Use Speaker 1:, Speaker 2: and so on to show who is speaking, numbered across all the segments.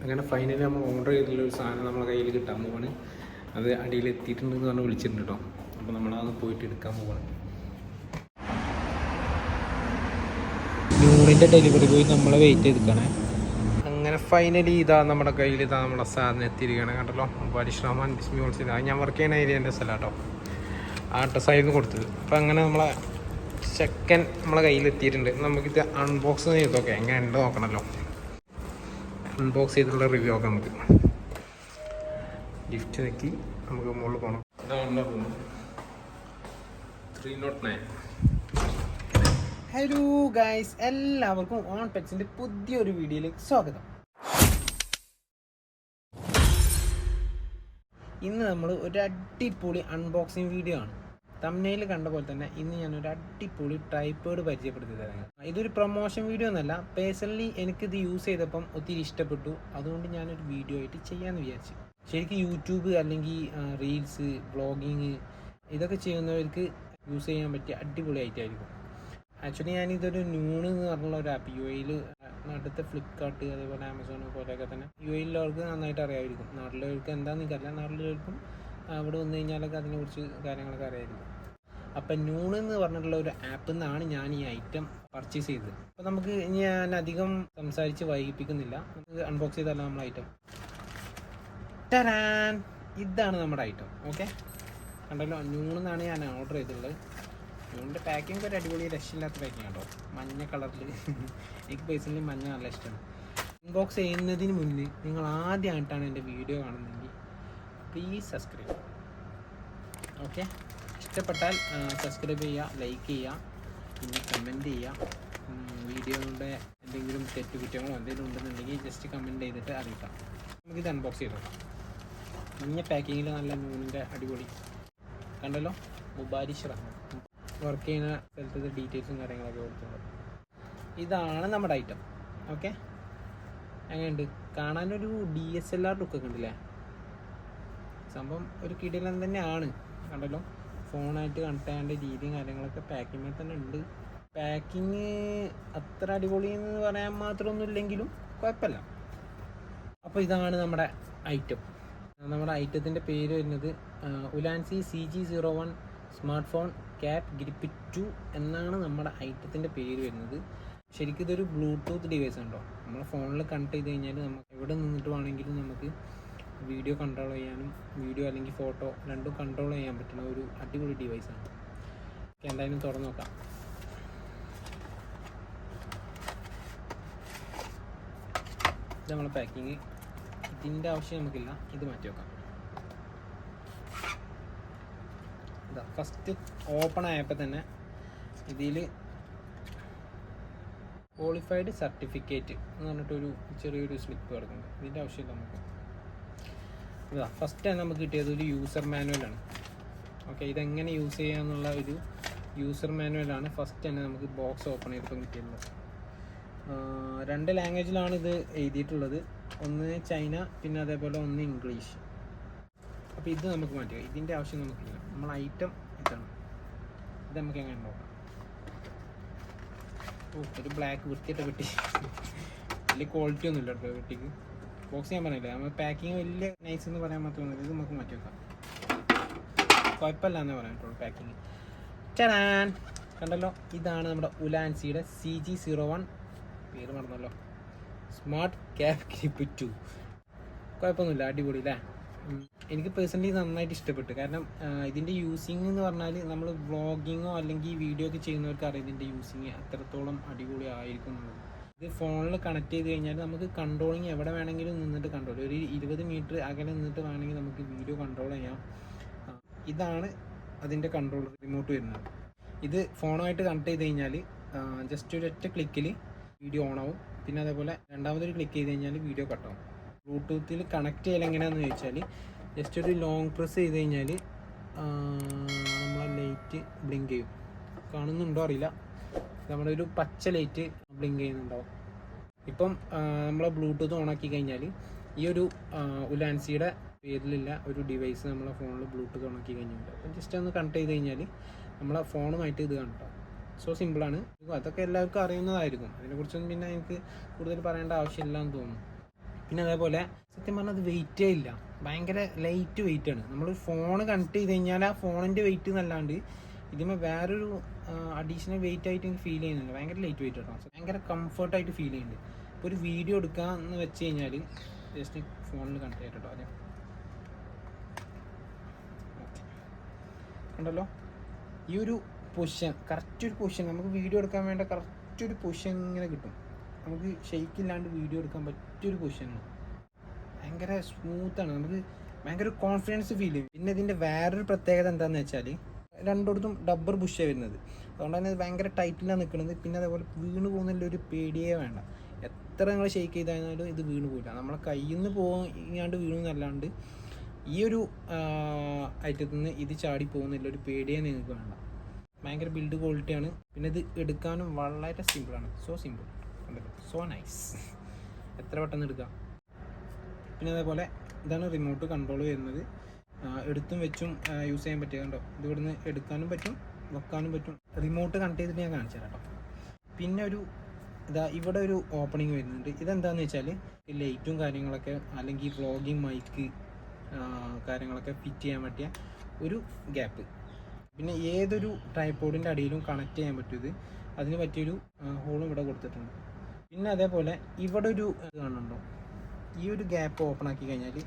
Speaker 1: അങ്ങനെ ഫൈനലി നമ്മൾ ഓർഡർ ചെയ്തിട്ടുള്ളൊരു സാധനം നമ്മളെ കയ്യിൽ കിട്ടാൻ പോവാണ്. അത് അടിയിൽ എത്തിയിട്ടുണ്ടെന്ന് പറഞ്ഞ് വിളിച്ചിട്ടുണ്ട് കേട്ടോ. അപ്പോൾ നമ്മളത് പോയിട്ട് എടുക്കാൻ പോവാണ്. ന്യൂണിൻ്റെ ഡെലിവറി ബോയ് നമ്മളെ വെയിറ്റ് ചെയ്തിരിക്കണേ. അങ്ങനെ ഫൈനലി ഇതാ നമ്മുടെ കയ്യിൽ ഇതാ നമ്മുടെ സാധനം എത്തിയിരിക്കുകയാണ്. കണ്ടല്ലോ, പരിശ്രമം ബിസ്മി ഹോൾസെയിൽ. അത് ഞാൻ വർക്ക് ചെയ്യുന്ന ഏരിയൻ്റെ സ്ഥലം കേട്ടോ. ആ ഡ്രസ്സായിരുന്നു കൊടുത്തത്. അപ്പോൾ അങ്ങനെ നമ്മളെ സെക്കൻഡ് നമ്മളെ കയ്യിൽ എത്തിയിട്ടുണ്ട്. നമുക്കിത് അൺബോക്സ് ചെയ്തൊക്കെ എങ്ങനെ ഉണ്ട് നോക്കണമല്ലോ. അൺബോക്സ് ചെയ്തിട്ടുള്ള റിവ്യൂ ഒക്കെ നമുക്ക് ഗിഫ്റ്റ് നോക്കി നമുക്ക് മുകളിൽ പോകണം. ഇതാണ് റൂം 309. ഹലോ ഗൈസ്, എല്ലാവർക്കും ഓൺ പെറ്റ്സിൻ്റെ പുതിയൊരു വീഡിയോയിലേക്ക് സ്വാഗതം. ഇന്ന് നമ്മൾ ഒരു അടിപൊളി അൺബോക്സിങ് വീഡിയോ ആണ്. തംബ്നെയിൽ കണ്ട പോലെ തന്നെ ഇന്ന് ഞാനൊരു അടിപൊളി ട്രൈപോഡ് പരിചയപ്പെടുത്തി തരാം. ഇതൊരു പ്രൊമോഷൻ വീഡിയോ എന്നല്ല, പേഴ്സണലി എനിക്കിത് യൂസ് ചെയ്തപ്പം ഒത്തിരി ഇഷ്ടപ്പെട്ടു. അതുകൊണ്ട് ഞാനൊരു വീഡിയോ ആയിട്ട് ചെയ്യാമെന്ന് വിചാരിച്ചു. ശരിക്കും യൂട്യൂബ് അല്ലെങ്കിൽ റീൽസ്, വ്ളോഗിങ് ഇതൊക്കെ ചെയ്യുന്നവർക്ക് യൂസ് ചെയ്യാൻ പറ്റിയ അടിപൊളി ആയിട്ടായിരിക്കും. ആക്ച്വലി ഞാനിതൊരു ന്യൂണ് എന്ന് പറഞ്ഞുള്ള ഒരു ആപ്പ്, യു എയിൽ അടുത്ത ഫ്ലിപ്കാർട്ട് അതേപോലെ ആമസോൺ പോലെയൊക്കെ തന്നെ യു എയിലുള്ളവർക്ക് നന്നായിട്ട് അറിയാമായിരിക്കും. നാട്ടിലുള്ളവർക്ക് എന്താണെന്ന് എനിക്കറിയില്ല, നാട്ടിലുള്ളവർക്കും അവിടെ വന്നു കഴിഞ്ഞാലൊക്കെ അതിനെക്കുറിച്ച് കാര്യങ്ങളൊക്കെ അറിയാമായിരിക്കും. അപ്പം ന്യൂണ് എന്ന് പറഞ്ഞിട്ടുള്ള ഒരു ആപ്പിൽ നിന്നാണ് ഞാൻ ഈ ഐറ്റം പർച്ചേസ് ചെയ്തത്. അപ്പോൾ നമുക്ക് ഞാൻ അധികം സംസാരിച്ച് വൈകിപ്പിക്കുന്നില്ല, നമുക്ക് അൺബോക്സ് ചെയ്താലോ നമ്മൾ ഐറ്റം. തരാൻ, ഇതാണ് നമ്മുടെ ഐറ്റം. ഓക്കെ, കണ്ടല്ലോ, ന്യൂണെന്നാണ് ഞാൻ ഓർഡർ ചെയ്തിട്ടുള്ളത്. ന്യൂണിൻ്റെ പാക്കിംഗ് ഒരു അടിപൊളി രക്ഷയില്ലാത്ത പാക്കിംഗ് കേട്ടോ, മഞ്ഞ കളറിൽ. എനിക്ക് പേഴ്സണലി മഞ്ഞ നല്ല ഇഷ്ടമാണ്. അൺബോക്സ് ചെയ്യുന്നതിന് മുന്നേ നിങ്ങൾ ആദ്യമായിട്ടാണ് എൻ്റെ വീഡിയോ കാണുന്നതെങ്കിൽ പ്ലീസ് സബ്സ്ക്രൈബ്. ഓക്കെ, ഇഷ്ടപ്പെട്ടാൽ സബ്സ്ക്രൈബ് ചെയ്യുക, ലൈക്ക് ചെയ്യുക, പിന്നെ കമൻറ്റ് ചെയ്യുക. വീഡിയോയുടെ എന്തെങ്കിലും തെറ്റുകുറ്റങ്ങളോ എന്തെങ്കിലും ഉണ്ടെന്നുണ്ടെങ്കിൽ ജസ്റ്റ് കമൻറ്റ് ചെയ്തിട്ട് അറിയിക്കാം. നമുക്കിത് അൺബോക്സ് ചെയ്ത് നോക്കാം. മഞ്ഞ പാക്കിങ്ങിൽ നല്ല ന്യൂണിൻ്റെ അടിപൊളി കണ്ടല്ലോ. മുബാരിഷ് റഹ്മാൻ വർക്ക് ചെയ്യുന്ന സ്ഥലത്തെ ഡീറ്റെയിൽസും കാര്യങ്ങളൊക്കെ കൊടുത്തിട്ടുണ്ട്. ഇതാണ് നമ്മുടെ ഐറ്റം. ഓക്കെ, എങ്ങനെയുണ്ട്? കാണാനൊരു DSLR ലുക്കൊക്കെ ഉണ്ടല്ലേ. സംഭവം ഒരു കിടിലൻ തന്നെയാണ്. കണ്ടല്ലോ, ഫോണായിട്ട് കണക്ട് ചെയ്യേണ്ട രീതിയും കാര്യങ്ങളൊക്കെ പാക്കിങ്ങിൽ തന്നെ ഉണ്ട്. പാക്കിങ് അത്ര അടിപൊളി എന്ന് പറയാൻ മാത്രമൊന്നും ഇല്ലെങ്കിലും കുഴപ്പമില്ല. അപ്പോൾ ഇതാണ് നമ്മുടെ ഐറ്റം. നമ്മുടെ ഐറ്റത്തിൻ്റെ പേര് വരുന്നത് ഉലാൻസി CG01 smart phone cat grip 2 എന്നാണ് നമ്മുടെ ഐറ്റത്തിൻ്റെ പേര് വരുന്നത്. ശരിക്കും ഇതൊരു ബ്ലൂടൂത്ത് ഡിവൈസ് ഉണ്ടോ. നമ്മളെ ഫോണിൽ കണക്ട് ചെയ്ത് കഴിഞ്ഞാൽ നമുക്ക് എവിടെ നിന്നിട്ട് വേണമെങ്കിലും നമുക്ക് വീഡിയോ കൺട്രോൾ ചെയ്യാനും വീഡിയോ അല്ലെങ്കിൽ ഫോട്ടോ രണ്ടും കൺട്രോൾ ചെയ്യാൻ പറ്റുന്ന ഒരു അടിപൊളി ഡിവൈസാണ്. ഓക്കെ, എന്തായാലും തുറന്ന് നോക്കാം. ഇത് നമ്മളെ പാക്കിങ്. ഇതിൻ്റെ ആവശ്യം നമുക്കില്ല, ഇത് മാറ്റി വെക്കാം. ഇതാ ഫസ്റ്റ് ഓപ്പൺ ആയപ്പോൾ തന്നെ ഇതിൽ ക്വാളിഫൈഡ് സർട്ടിഫിക്കറ്റ് എന്ന് പറഞ്ഞിട്ടൊരു ചെറിയൊരു സ്ലിപ്പ് കിടക്കുന്നുണ്ട്. ഇതിൻ്റെ ആവശ്യമില്ല നമുക്ക്. ഇതാ ഫസ്റ്റ് തന്നെ നമുക്ക് കിട്ടിയത് ഒരു യൂസർ മാനുവലാണ്. ഓക്കെ, ഇതെങ്ങനെ യൂസ് ചെയ്യാമെന്നുള്ള ഒരു യൂസർ മാനുവലാണ് ഫസ്റ്റ് തന്നെ നമുക്ക് ബോക്സ് ഓപ്പൺ ചെയ്തപ്പോൾ കിട്ടിയിട്ടുള്ളത്. 2 ലാംഗ്വേജിലാണ് ഇത് എഴുതിയിട്ടുള്ളത്. ഒന്ന് ചൈന, പിന്നെ അതേപോലെ ഒന്ന് ഇംഗ്ലീഷ്. അപ്പോൾ ഇത് നമുക്ക് മാറ്റുക, ഇതിൻ്റെ ആവശ്യം നമുക്കില്ല. നമ്മൾ ഐറ്റം ഇതാണ്. ഇത് നമുക്ക് എങ്ങനെ നോക്കാം. ഒരു ബ്ലാക്ക് വൃത്തിയായിട്ട് പെട്ടി, വലിയ ക്വാളിറ്റി ഒന്നുമില്ല കേട്ടോ പെട്ടിക്ക്. ബോക്സ് ഞാൻ പറഞ്ഞില്ല, നമ്മൾ പാക്കിങ് വലിയ നൈസ് എന്ന് പറയാൻ മാത്രമൊന്നുമില്ല. ഇത് നമുക്ക് മാറ്റി വെക്കാം, കുഴപ്പമില്ല എന്നേ പറയാനുള്ളൂ പാക്കിങ്. ചാൻ കണ്ടല്ലോ, ഇതാണ് നമ്മുടെ ഉലാൻസിയുടെ CG01, പേര് മറന്നല്ലോ, സ്മാർട്ട് ക്യാറ്റ് ഗ്രിപ്പ് 2. കുഴപ്പമൊന്നുമില്ല, അടിപൊളി അല്ലേ. എനിക്ക് പേഴ്സണലി നന്നായിട്ട് ഇഷ്ടപ്പെട്ടു. കാരണം ഇതിൻ്റെ യൂസിങ് എന്ന് പറഞ്ഞാൽ നമ്മൾ വ്ളോഗിങ്ങോ അല്ലെങ്കിൽ വീഡിയോ ഒക്കെ ചെയ്യുന്നവർക്ക് അറിയാം ഇതിൻ്റെ യൂസിങ് എത്രത്തോളം അടിപൊളി ആയിരിക്കും എന്നുള്ളത്. ഇത് ഫോണിൽ കണക്ട് ചെയ്ത് കഴിഞ്ഞാൽ നമുക്ക് കൺട്രോളിങ് എവിടെ വേണമെങ്കിലും നിന്നിട്ട് കൺട്രോൾ, ഒരു 20 മീറ്റർ അകലെ നിന്നിട്ട് വേണമെങ്കിൽ നമുക്ക് വീഡിയോ കൺട്രോൾ ചെയ്യാം. ഇതാണ് അതിൻ്റെ കൺട്രോൾ റിമോട്ട് വരുന്നത്. ഇത് ഫോണുമായിട്ട് കണക്ട് ചെയ്ത് കഴിഞ്ഞാൽ ജസ്റ്റ് ഒരൊറ്റ ക്ലിക്കിൽ വീഡിയോ ഓൺ ആവും. പിന്നെ അതേപോലെ രണ്ടാമതൊരു ക്ലിക്ക് ചെയ്ത് കഴിഞ്ഞാൽ വീഡിയോ കട്ടാവും. ബ്ലൂടൂത്തിൽ കണക്ട് ചെയ്യൽ എങ്ങനെയാണെന്ന് ചോദിച്ചാൽ ജസ്റ്റ് ഒരു ലോങ് പ്രസ് ചെയ്ത് കഴിഞ്ഞാൽ നമ്മളെ ലൈറ്റ് ബ്ലിങ്ക് ചെയ്യും. കാണുന്നുണ്ടോ അറിയില്ല, നമ്മുടെ ഒരു പച്ച ലൈറ്റ് ബ്ലിങ്ക് ചെയ്യുന്നുണ്ടാവും. ഇപ്പം നമ്മളെ ബ്ലൂടൂത്ത് ഓണാക്കി കഴിഞ്ഞാൽ ഈ ഒരു ഉലാൻസിയുടെ പേരിലുള്ള ഒരു ഡിവൈസ് നമ്മളെ ഫോണിൽ ബ്ലൂടൂത്ത് ഓണാക്കി കഴിഞ്ഞിട്ടുണ്ട്. അപ്പം ജസ്റ്റ് ഒന്ന് കണക്ട് ചെയ്ത് കഴിഞ്ഞാൽ നമ്മളെ ഫോണുമായിട്ട് ഇത് കണ്ടാവും. സോ സിമ്പിളാണ്. അതൊക്കെ എല്ലാവർക്കും അറിയുന്നതായിരിക്കും. അതിനെക്കുറിച്ചൊന്നും പിന്നെ എനിക്ക് കൂടുതൽ പറയേണ്ട ആവശ്യമില്ല എന്ന് തോന്നുന്നു. പിന്നെ അതേപോലെ സത്യം പറഞ്ഞാൽ അത് വെയിറ്റേ ഇല്ല, ഭയങ്കര ലൈറ്റ് വെയിറ്റ് ആണ്. നമ്മൾ ഫോൺ കണക്ട് ചെയ്ത് കഴിഞ്ഞാൽ ആ ഫോണിൻ്റെ വെയിറ്റ് എന്നല്ലാണ്ട് ഇതിന് വേറൊരു അഡീഷണൽ വെയിറ്റ് ആയിട്ട് എനിക്ക് ഫീൽ ചെയ്യുന്നില്ല. ഭയങ്കര ലൈറ്റ് വെയിറ്റ് കേട്ടോ, ഭയങ്കര കംഫർട്ടായിട്ട് ഫീൽ ചെയ്യുന്നുണ്ട്. ഇപ്പോൾ ഒരു വീഡിയോ എടുക്കാമെന്ന് വെച്ച് കഴിഞ്ഞാൽ ജസ്റ്റ് ഫോണിൽ കണക്ട് ചെയ്തിട്ടോ അതെ ഉണ്ടല്ലോ. ഈ ഒരു പൊസിഷൻ, കറക്റ്റ് ഒരു പൊസിഷൻ, നമുക്ക് വീഡിയോ എടുക്കാൻ വേണ്ട കറക്റ്റ് ഒരു പൊസിഷൻ ഇങ്ങനെ കിട്ടും. നമുക്ക് ഷെയ്ക്കില്ലാണ്ട് വീഡിയോ എടുക്കാൻ പറ്റിയൊരു പൊസിഷനാണ്. ഭയങ്കര സ്മൂത്താണ്, നമുക്ക് ഭയങ്കര കോൺഫിഡൻസ് ഫീൽ ചെയ്യും. പിന്നെ ഇതിൻ്റെ വേറൊരു പ്രത്യേകത എന്താണെന്ന് വെച്ചാൽ രണ്ടിടത്തും ഡബ്ബർ ബുഷാണ് വരുന്നത്. അതുകൊണ്ട് തന്നെ ഭയങ്കര ടൈറ്റിലാണ് നിൽക്കുന്നത്. പിന്നെ അതേപോലെ വീണ് പോകുന്നതിൽ ഒരു പേടിയേ വേണ്ട. എത്ര നിങ്ങൾ ഷെയ്ക്ക് ചെയ്താലും ഇത് വീണ് പോയില്ല. നമ്മളെ കയ്യിൽ നിന്ന് പോകാണ്ട് വീണെന്നല്ലാണ്ട് ഈ ഒരു ഐറ്റത്തിൽ നിന്ന് ഇത് ചാടി പോകുന്നില്ല, ഒരു പേടിയേ നിങ്ങൾക്ക് വേണ്ട. ഭയങ്കര ബിൽഡ് ക്വാളിറ്റിയാണ്. പിന്നെ ഇത് എടുക്കാനും വളരെ സിമ്പിളാണ്. സോ സിമ്പിൾ, സോ നൈസ്, എത്ര പെട്ടെന്ന് എടുക്കാം. പിന്നെ അതേപോലെ ഇതാണ് റിമോട്ട് കൺട്രോൾ വരുന്നത്. എടുത്തും വെച്ചും യൂസ് ചെയ്യാൻ പറ്റിയ കണ്ടോ, ഇത് ഇവിടുന്ന് എടുക്കാനും പറ്റും വെക്കാനും പറ്റും. റിമോട്ട് കണക്ട് ചെയ്തിട്ട് ഞാൻ കാണിച്ചു തരാം കേട്ടോ. പിന്നെ ഒരു ഇവിടെ ഒരു ഓപ്പണിങ് വരുന്നുണ്ട്. ഇതെന്താണെന്ന് വെച്ചാൽ ലൈറ്റും കാര്യങ്ങളൊക്കെ അല്ലെങ്കിൽ വ്ളോഗിങ് മൈക്ക് കാര്യങ്ങളൊക്കെ ഫിറ്റ് ചെയ്യാൻ പറ്റിയ ഒരു ഗ്യാപ്പ്. പിന്നെ ഏതൊരു ട്രൈപോഡിൻ്റെ അടിയിലും കണക്ട് ചെയ്യാൻ പറ്റും. ഇത് അതിന് പറ്റിയൊരു ഹോളും ഇവിടെ കൊടുത്തിട്ടുണ്ട്. പിന്നെ അതേപോലെ ഇവിടെ ഒരു കാണുന്നുണ്ടോ, ഈ ഒരു ഗ്യാപ്പ് ഓപ്പൺ ആക്കി കഴിഞ്ഞാൽ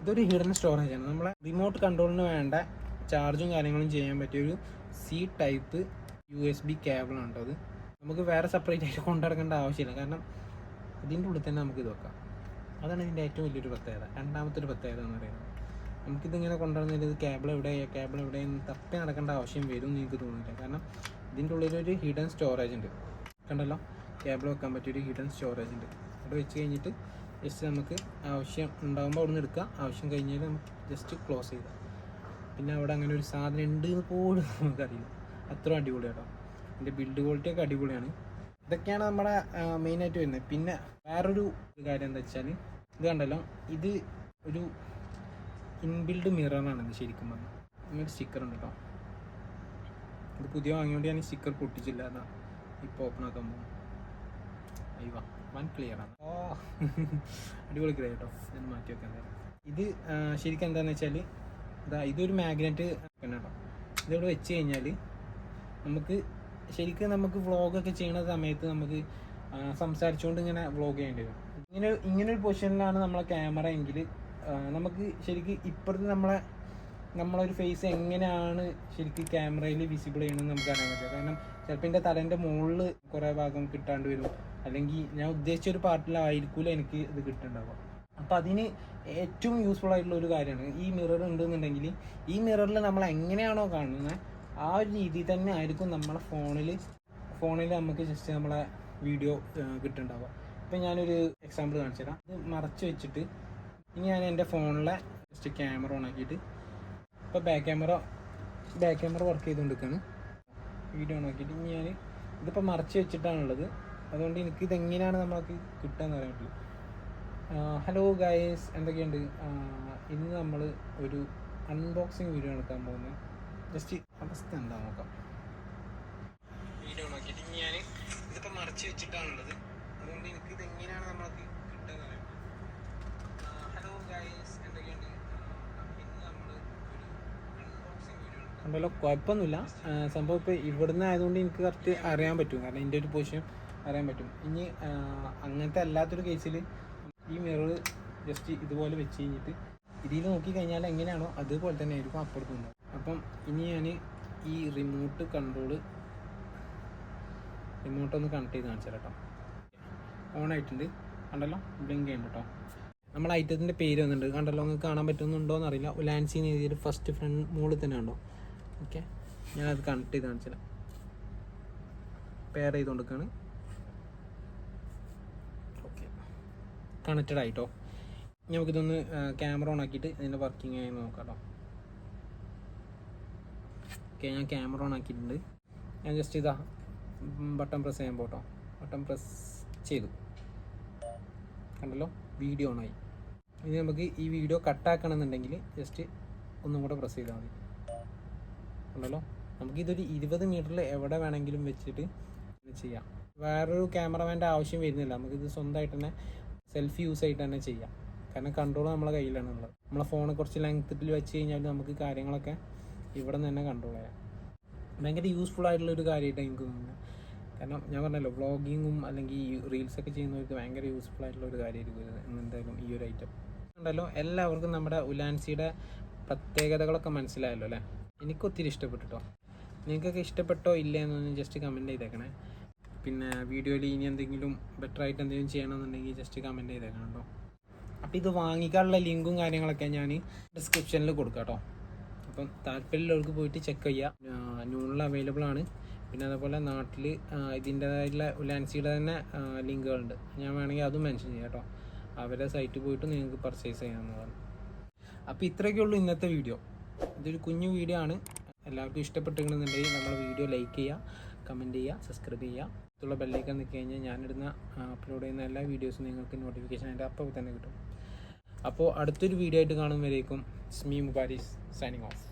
Speaker 1: ഇതൊരു ഹിഡൻ സ്റ്റോറേജ് ആണ്. നമ്മളെ റിമോട്ട് കൺട്രോളിന് വേണ്ട ചാർജും കാര്യങ്ങളും ചെയ്യാൻ പറ്റിയൊരു C ടൈപ്പ് USB കേബിളാണ് കേട്ടോ. അത് നമുക്ക് വേറെ സെപ്പറേറ്റ് ആയിട്ട് കൊണ്ടുനടക്കേണ്ട ആവശ്യമില്ല, കാരണം ഇതിൻ്റെ ഉള്ളിൽ തന്നെ നമുക്ക് ഇത് വെക്കാം. അതാണ് ഇതിൻ്റെ ഏറ്റവും വലിയൊരു പ്രത്യേകത. രണ്ടാമത്തെ ഒരു പ്രത്യേകത എന്ന് പറയുന്നത്, നമുക്കിതിങ്ങനെ കൊണ്ടുവരുന്നതിൽ ഇത് കേബിൾ എവിടെയെന്ന് തപ്പി നടക്കേണ്ട ആവശ്യം വരും എന്ന് എനിക്ക് തോന്നുന്നില്ല. കാരണം ഇതിൻ്റെ ഉള്ളിലൊരു ഹിഡൻ സ്റ്റോറേജ് ഉണ്ട്, കണ്ടല്ലോ. കേബിൾ വെക്കാൻ പറ്റിയൊരു ഹിഡൻ സ്റ്റോറേജ് ഉണ്ട്. അവിടെ വെച്ച് കഴിഞ്ഞിട്ട് ജസ്റ്റ് നമുക്ക് ആവശ്യം ഉണ്ടാകുമ്പോൾ അവിടെ നിന്ന് എടുക്കുക, ആവശ്യം കഴിഞ്ഞാൽ നമുക്ക് ജസ്റ്റ് ക്ലോസ് ചെയ്താൽ. പിന്നെ അവിടെ അങ്ങനെ ഒരു സാധനം ഉണ്ട് എന്ന് പോലും നമുക്കറിയില്ല. അത്ര അടിപൊളിയാട്ടോ. ഇതിൻ്റെ ബിൽഡ് ക്വാളിറ്റി ഒക്കെ അടിപൊളിയാണ്. ഇതൊക്കെയാണ് നമ്മുടെ മെയിനായിട്ട് വരുന്നത്. പിന്നെ വേറൊരു കാര്യം എന്താ വെച്ചാൽ ഇത് കണ്ടല്ലോ, ഇത് ഒരു ഇൻബിൽഡ് മിററാണ് ഇത് ശരിക്കും പറഞ്ഞാൽ. ഇങ്ങനൊരു സ്റ്റിക്കർ ഉണ്ട് കേട്ടോ. ഇത് പുതിയ വാങ്ങിയോണ്ട് ഞാൻ സ്റ്റിക്കർ പൊട്ടിച്ചില്ല, അതാ ഇപ്പോൾ ഓപ്പൺ ആക്കാൻ പോകും. അയ്യോ വൺ ക്ലിയർ ആണ്. അടിപൊളി ക്ലിയർ കേട്ടോ. ഞാൻ മാറ്റി വെക്കാൻ തരാം. ഇത് ശരിക്കും എന്താണെന്ന് വെച്ചാൽ ഇതൊരു മാഗ്നറ്റ് കേട്ടോ. ഇതിവിടെ വെച്ച് കഴിഞ്ഞാൽ നമുക്ക് വ്ളോഗൊക്കെ ചെയ്യുന്ന സമയത്ത് നമുക്ക് സംസാരിച്ചുകൊണ്ട് ഇങ്ങനെ വ്ളോഗ് ചെയ്യേണ്ടി വരും. ഇങ്ങനൊരു പൊസിഷനിലാണ് നമ്മളെ ക്യാമറ എങ്കിൽ നമുക്ക് ശരിക്കും ഇപ്പുറത്ത് നമ്മളൊരു ഫേസ് എങ്ങനെയാണ് ശരിക്കും ക്യാമറയിൽ വിസിബിൾ ചെയ്യണമെന്ന് നമുക്ക് അറിയാൻ പറ്റില്ല. കാരണം ചിലപ്പോൾ എൻ്റെ തലേൻ്റെ മുകളിൽ കുറേ ഭാഗം കിട്ടാണ്ട് വരും, അല്ലെങ്കിൽ ഞാൻ ഉദ്ദേശിച്ച ഒരു പാർട്ടിലായിരിക്കില്ല എനിക്ക് ഇത് കിട്ടുന്നുണ്ടാവുക. അപ്പോൾ അതിന് ഏറ്റവും യൂസ്ഫുൾ ആയിട്ടുള്ള ഒരു കാര്യമാണ് ഈ മിറർ ഉണ്ടെന്നുണ്ടെങ്കിൽ. ഈ മിററിൽ നമ്മൾ എങ്ങനെയാണോ കാണുന്നത് ആ ഒരു രീതിയിൽ തന്നെ ആയിരിക്കും നമ്മളെ ഫോണിൽ നമുക്ക് ജസ്റ്റ് നമ്മളെ വീഡിയോ കിട്ടുന്നുണ്ടാവുക. ഇപ്പം ഞാനൊരു എക്സാമ്പിൾ കാണിച്ചു തരാം. ഇത് മറച്ച് വെച്ചിട്ട് ഇനി ഞാൻ എൻ്റെ ഫോണിലെ ജസ്റ്റ് ക്യാമറ ഓൺ ആക്കിയിട്ട് ഇപ്പോൾ ബാക്ക് ക്യാമറ വർക്ക് ചെയ്തുകൊണ്ടിരിക്കുകയാണ്. വീഡിയോ ഓൺ ആക്കിയിട്ട് ഇനി ഞാൻ ഇതിപ്പോൾ മറച്ച് വെച്ചിട്ടാണുള്ളത്. അതുകൊണ്ട് എനിക്കിതെങ്ങനെയാണ് നമുക്ക് കിട്ടുകയെന്ന് പറയാൻ പറ്റില്ല. ഹലോ ഗൈസ്, എന്തൊക്കെയുണ്ട്? ഇന്ന് നമ്മൾ ഒരു അൺബോക്സിങ് വീഡിയോ എടുക്കാൻ പോകുന്നത്. ജസ്റ്റ് അവസ്ഥ എന്താ നോക്കാം. വീഡിയോ നോക്കിയിട്ട് ഞാൻ ഇതിപ്പോൾ മറച്ച് വെച്ചിട്ടാണുള്ളത്. അതുകൊണ്ട് എനിക്കിതെങ്ങനെയാണ് നമുക്ക് കിട്ടുകയെന്ന് പറയാൻ പറ്റില്ല. ഹലോ ഗൈസ്, എന്തൊക്കെയുണ്ട്? ഇന്ന് നമ്മൾ ഒരു അൺബോക്സിങ് വീഡിയോ കണ്ടല്ലോ. കുഴപ്പമൊന്നുമില്ല. സംഭവം ഇപ്പോൾ ഇവിടുന്ന് ആയതുകൊണ്ട് എനിക്ക് കറക്റ്റ് അറിയാൻ പറ്റും, കാരണം എൻ്റെ ഒരു പൊസിഷൻ അറിയാൻ പറ്റും. ഇനി അങ്ങനത്തെ അല്ലാത്തൊരു കേസിൽ ഈ മിറർ ജസ്റ്റ് ഇതുപോലെ വെച്ച് കഴിഞ്ഞിട്ട് ഇതിൽ നോക്കിക്കഴിഞ്ഞാൽ എങ്ങനെയാണോ അതുപോലെ തന്നെ ആയിരിക്കും അപ്പുറത്തുണ്ടാവും. അപ്പം ഇനി ഞാൻ ഈ റിമോട്ടൊന്ന് കണക്ട് ചെയ്ത് കാണിച്ചു തരാം കേട്ടോ. ഓൺ ആയിട്ടുണ്ട്, കണ്ടല്ലോ, ബ്ലിങ്ക് ചെയ്യുന്നുണ്ട് കേട്ടോ. നമ്മൾ ഐറ്റത്തിൻ്റെ പേര് വന്നിട്ടുണ്ട്, കണ്ടല്ലോ. നിങ്ങൾക്ക് കാണാൻ പറ്റുന്നുണ്ടോ എന്നറിയില്ല. ലാൻസിന്ന് എഴുതിയിട്ട് ഫസ്റ്റ് ഫ്രണ്ട് മുകളിൽ തന്നെ ഉണ്ടോ. ഓക്കെ, ഞാനത് കണക്ട് ചെയ്ത് കാണിച്ചു തരാം. പെയർ ചെയ്തുകൊണ്ടിരിക്കുകയാണ്. കണക്റ്റഡ് ആയിട്ടോ. നമുക്കിതൊന്ന് ക്യാമറ ഓൺ ആക്കിയിട്ട് ഇതിൻ്റെ വർക്കിംഗ് ആയി നോക്കാം കേട്ടോ. ഓക്കെ, ഞാൻ ക്യാമറ ഓൺ ആക്കിയിട്ടുണ്ട്. ഞാൻ ജസ്റ്റ് ബട്ടൺ പ്രസ് ചെയ്യാൻ പോട്ടോ. ബട്ടൺ പ്രസ് ചെയ്തു, കണ്ടല്ലോ, വീഡിയോ ഓണായി. ഇനി നമുക്ക് ഈ വീഡിയോ കട്ടാക്കണമെന്നുണ്ടെങ്കിൽ ജസ്റ്റ് ഒന്നും കൂടെ പ്രസ് ചെയ്താൽ മതി, കണ്ടല്ലോ. നമുക്കിതൊരു 20 മീറ്ററിൽ എവിടെ വേണമെങ്കിലും വെച്ചിട്ട് ചെയ്യാം. വേറൊരു ക്യാമറമാൻ്റെ ആവശ്യം വരുന്നില്ല. നമുക്കിത് സ്വന്തമായിട്ട് തന്നെ സെൽഫ് യൂസ് ആയിട്ട് തന്നെ ചെയ്യാം. കാരണം കൺട്രോൾ നമ്മളെ കയ്യിലാണുള്ളത്. നമ്മളെ ഫോൺ കുറച്ച് ലെങ്ത്തിൽ വെച്ച് കഴിഞ്ഞാൽ നമുക്ക് കാര്യങ്ങളൊക്കെ ഇവിടെ നിന്ന് തന്നെ കൺട്രോൾ ചെയ്യാം. ഭയങ്കര യൂസ്ഫുൾ ആയിട്ടുള്ളൊരു കാര്യമായിട്ടാണ് എനിക്ക് തോന്നുന്നത്. കാരണം ഞാൻ പറഞ്ഞല്ലോ, വ്ളോഗിങ്ങും അല്ലെങ്കിൽ റീൽസൊക്കെ ചെയ്യുന്നവർക്ക് ഭയങ്കര യൂസ്ഫുൾ ആയിട്ടുള്ള ഒരു കാര്യമായിരിക്കും ഇത് എന്തായാലും ഈ ഒരു ഐറ്റം ഉണ്ടല്ലോ. എല്ലാവർക്കും നമ്മുടെ ഉലാൻസിയുടെ പ്രത്യേകതകളൊക്കെ മനസ്സിലായല്ലോ അല്ലേ? എനിക്കൊത്തിരി ഇഷ്ടപ്പെട്ടോ. നിങ്ങൾക്കൊക്കെ ഇഷ്ടപ്പെട്ടോ ഇല്ലേ എന്നൊന്ന് ജസ്റ്റ് കമൻറ്റ് ചെയ്തേക്കണേ. പിന്നെ വീഡിയോയിൽ ഇനി എന്തെങ്കിലും ബെറ്റർ ആയിട്ട് എന്തെങ്കിലും ചെയ്യണമെന്നുണ്ടെങ്കിൽ ജസ്റ്റ് കമൻറ്റ് ചെയ്തേക്കണം കേട്ടോ. അപ്പോൾ ഇത് വാങ്ങിക്കാനുള്ള ലിങ്കും കാര്യങ്ങളൊക്കെ ഞാൻ ഡിസ്ക്രിപ്ഷനിൽ കൊടുക്കാം കേട്ടോ. അപ്പം താല്പര്യമുള്ളവർക്ക് പോയിട്ട് ചെക്ക് ചെയ്യുക. ന്യൂണിൽ അവൈലബിൾ ആണ്. പിന്നെ അതേപോലെ നാട്ടിൽ ഇതിൻ്റേതായിട്ടുള്ള ഉലാൻസിയുടെ തന്നെ ലിങ്കുകളുണ്ട്. ഞാൻ വേണമെങ്കിൽ അതും മെൻഷൻ ചെയ്യാം കേട്ടോ. അവരുടെ സൈറ്റിൽ പോയിട്ട് നിങ്ങൾക്ക് പർച്ചേസ് ചെയ്യാവുന്നതാണ്. അപ്പോൾ ഇത്രയൊക്കെ ഉള്ളൂ ഇന്നത്തെ വീഡിയോ. ഇതൊരു കുഞ്ഞു വീഡിയോ ആണ്. എല്ലാവർക്കും ഇഷ്ടപ്പെട്ടിട്ടുണ്ടെന്നുണ്ടെങ്കിൽ നമ്മൾ വീഡിയോ ലൈക്ക് ചെയ്യുക, കമൻറ്റ് ചെയ്യുക, സബ്സ്ക്രൈബ് ചെയ്യുക. ഇതുള്ള ബെല്ലൈക്കൺ നിൽക്കി കഴിഞ്ഞാൽ ഞാനിടുന്ന അപ്ലോഡ് ചെയ്യുന്ന എല്ലാ വീഡിയോസും നിങ്ങൾക്ക് നോട്ടിഫിക്കേഷൻ ആയിട്ട് അപ്പോൾ തന്നെ കിട്ടും. അപ്പോൾ അടുത്തൊരു വീഡിയോ ആയിട്ട് കാണുമ്പോഴേക്കും സ്മീ മുബാരിസ് സൈനിങ് ഓഫ്.